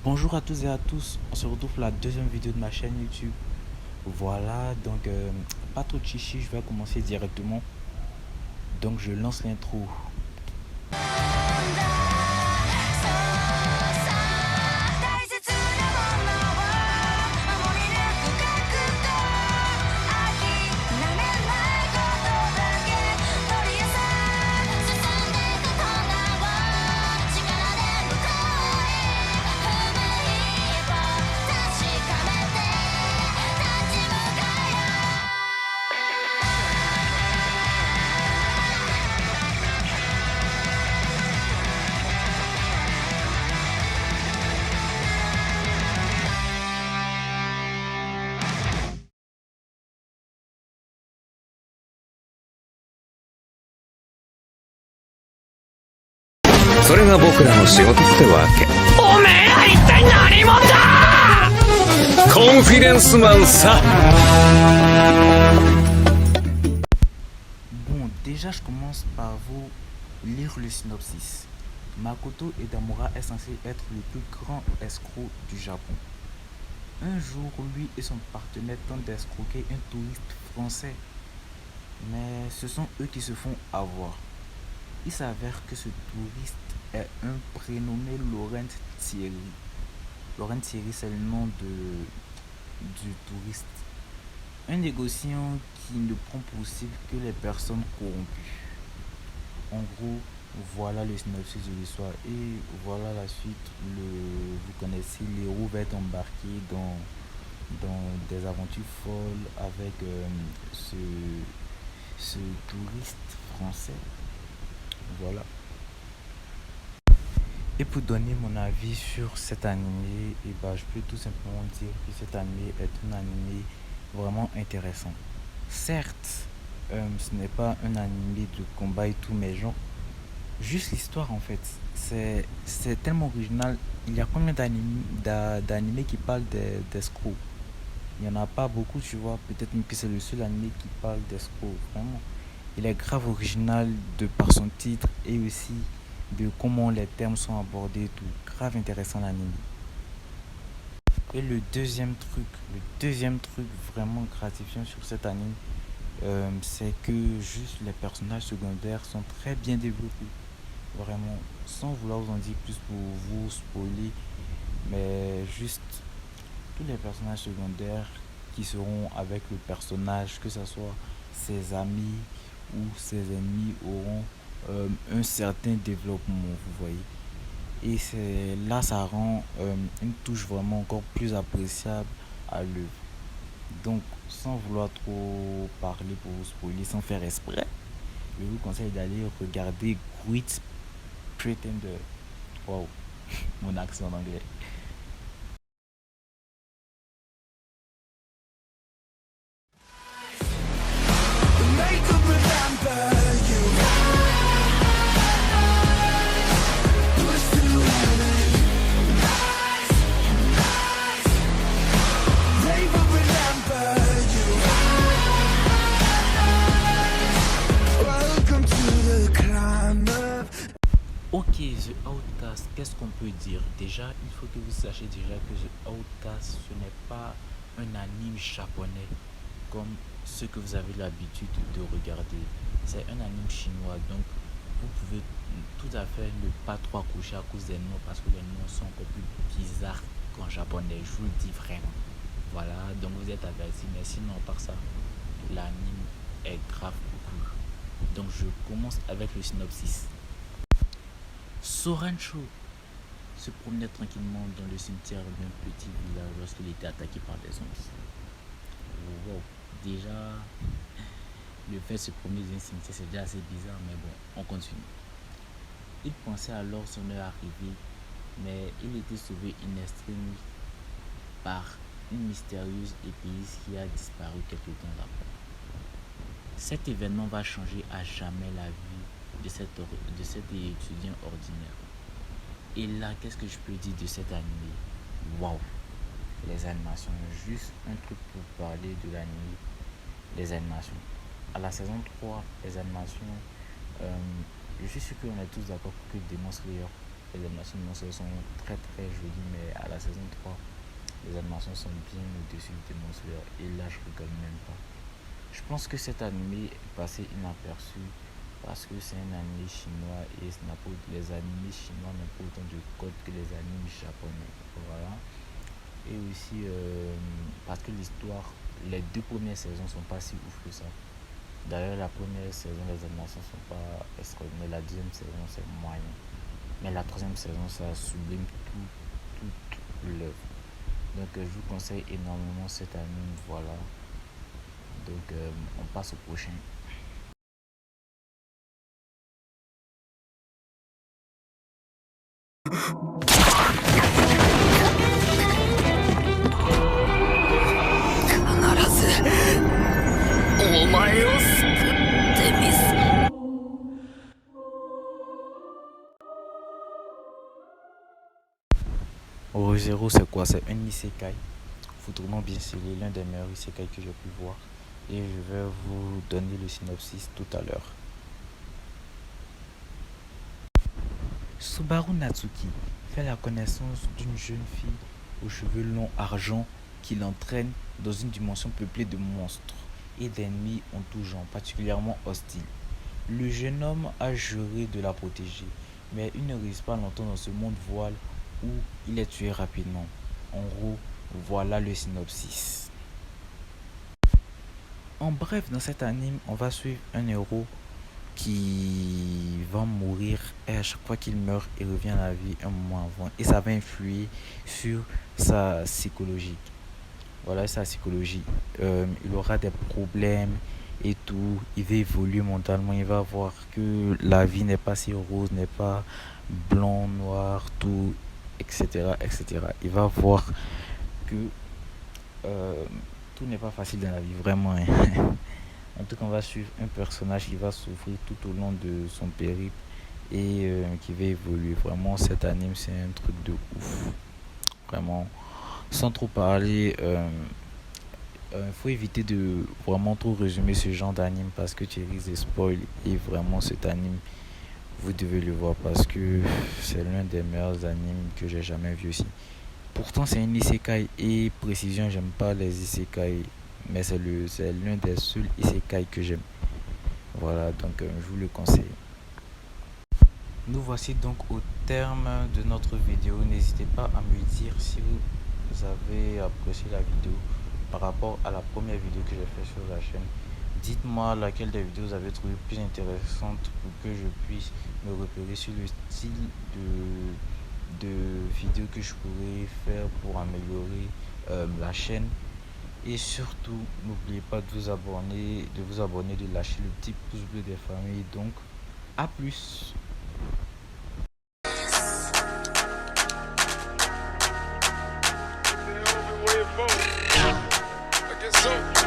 Bonjour à tous et à tous, on se retrouve pour la deuxième vidéo de ma chaîne YouTube. Voilà, donc pas trop de chichi, je vais commencer directement. Donc je lance l'intro. Bon, déjà je commence par vous lire le synopsis. Makoto Edamura est censé être le plus grand escroc du Japon. Un jour, lui et son partenaire tentent d'escroquer un touriste français, mais ce sont eux qui se font avoir. Il s'avère que ce touriste est un prénommé Laurent Thierry. Laurent Thierry, c'est le nom du touriste. Un négociant qui ne prend pour cible que les personnes corrompues. En gros, voilà le synopsis de l'histoire. Et voilà la suite. Vous connaissez, l'héros va être embarqué dans des aventures folles avec ce touriste français. Voilà. Et pour donner mon avis sur cet animé, je peux tout simplement dire que cet animé est un animé vraiment intéressant. Certes, ce n'est pas un animé de combat et tout, mais genre, juste l'histoire en fait, c'est tellement original. Il y a combien d'animés qui parlent d'escrocs? Il n'y en a pas beaucoup, tu vois. Peut-être même que c'est le seul animé qui parle d'escrocs, vraiment. Il est grave original de par son titre et aussi de comment les termes sont abordés, tout grave intéressant l'anime. Et le deuxième truc vraiment gratifiant sur cet anime, c'est que juste les personnages secondaires sont très bien développés. Vraiment, sans vouloir vous en dire plus pour vous spoiler, mais juste tous les personnages secondaires qui seront avec le personnage, que ce soit ses amis ou ses ennemis, auront un certain développement, vous voyez. Et c'est là, ça rend une touche vraiment encore plus appréciable à l'œuvre. Donc, sans vouloir trop parler pour vous spoiler, sans faire exprès, je vous conseille d'aller regarder Great Pretender. Wow, mon accent en anglais. Ok, The Outcast, qu'est-ce qu'on peut dire? Déjà, il faut que vous sachiez déjà que The Outcast, ce n'est pas un anime japonais comme ce que vous avez l'habitude de regarder. C'est un anime chinois, donc vous pouvez tout à fait ne pas trop accrocher à cause des noms parce que les noms sont encore plus bizarres qu'en japonais, je vous le dis vraiment. Voilà, donc vous êtes avertis, mais sinon, par ça, l'anime est grave cool. Donc je commence avec le synopsis. Sorancho se promenait tranquillement dans le cimetière d'un petit village lorsqu'il était attaqué par des zombies. Wow. Déjà, le fait de se promener dans un cimetière, c'est déjà assez bizarre, mais bon, on continue. Il pensait alors son heure arrivée, mais il était sauvé in extremis par une mystérieuse épice qui a disparu quelque temps après. Cet événement va changer à jamais la vie de cet étudiant ordinaire. Et là, qu'est-ce que je peux dire de cet animé? Waouh! Les animations, juste un truc pour parler de l'anime, les animations. À la saison 3, les animations, je suis sûr qu'on est tous d'accord pour que Demon Slayer Les animations de Monster sont très très jolies, mais à la saison 3, les animations sont bien au-dessus de Demon Slayer. Et là, je rigole même pas. Je pense que cet animé est passé inaperçu parce que c'est un animé chinois et les animés chinois n'ont pas autant de codes que les animés japonais. Voilà. Et aussi parce que l'histoire, les 2 premières saisons sont pas si ouf que ça. D'ailleurs, la première saison, les animations sont pas extraordinaires. La deuxième saison, c'est moyen. Mais la troisième saison, ça sublime toute l'œuvre. Donc, je vous conseille énormément cet anime. Voilà. Donc, on passe au prochain. Re:Zero, c'est quoi? C'est un isekai. Foutrement bien scellé, l'un des meilleurs isekai que j'ai pu voir. Et je vais vous donner le synopsis tout à l'heure. Subaru Natsuki fait la connaissance d'une jeune fille aux cheveux longs argent qui l'entraîne dans une dimension peuplée de monstres et d'ennemis en tout genre, particulièrement hostiles. Le jeune homme a juré de la protéger, mais il ne reste pas longtemps dans ce monde voile où il est tué rapidement. En gros, voilà le synopsis. En bref, dans cet anime, on va suivre un héros qui va mourir et à chaque fois qu'il meurt, il revient à la vie un moment avant. Et ça va influer sur sa psychologie. Voilà sa psychologie. Il aura des problèmes et tout. Il va évoluer mentalement. Il va voir que la vie n'est pas si rose, n'est pas blanc, noir, tout, etc. etc. Il va voir que tout n'est pas facile dans la vie, vraiment. Hein. En tout cas, on va suivre un personnage qui va souffrir tout au long de son périple et qui va évoluer. Vraiment, cet anime, c'est un truc de ouf. Vraiment, sans trop parler, faut éviter de vraiment trop résumer ce genre d'anime parce que tu risques de spoil. Et vraiment, cet anime, vous devez le voir parce que c'est l'un des meilleurs animes que j'ai jamais vu aussi. Pourtant, c'est un isekai et précision, j'aime pas les isekai, mais c'est l'un des seuls isekai que j'aime. Voilà, donc je vous le conseille. Nous voici donc au terme de notre vidéo. N'hésitez pas à me dire si vous avez apprécié la vidéo par rapport à la première vidéo que j'ai faite sur la chaîne. Dites-moi laquelle des vidéos vous avez trouvé plus intéressante pour que je puisse me repérer sur le style de vidéos que je pourrais faire pour améliorer la chaîne. Et surtout, n'oubliez pas de vous abonner, de lâcher le petit pouce bleu des familles. Donc, à plus. I guess so.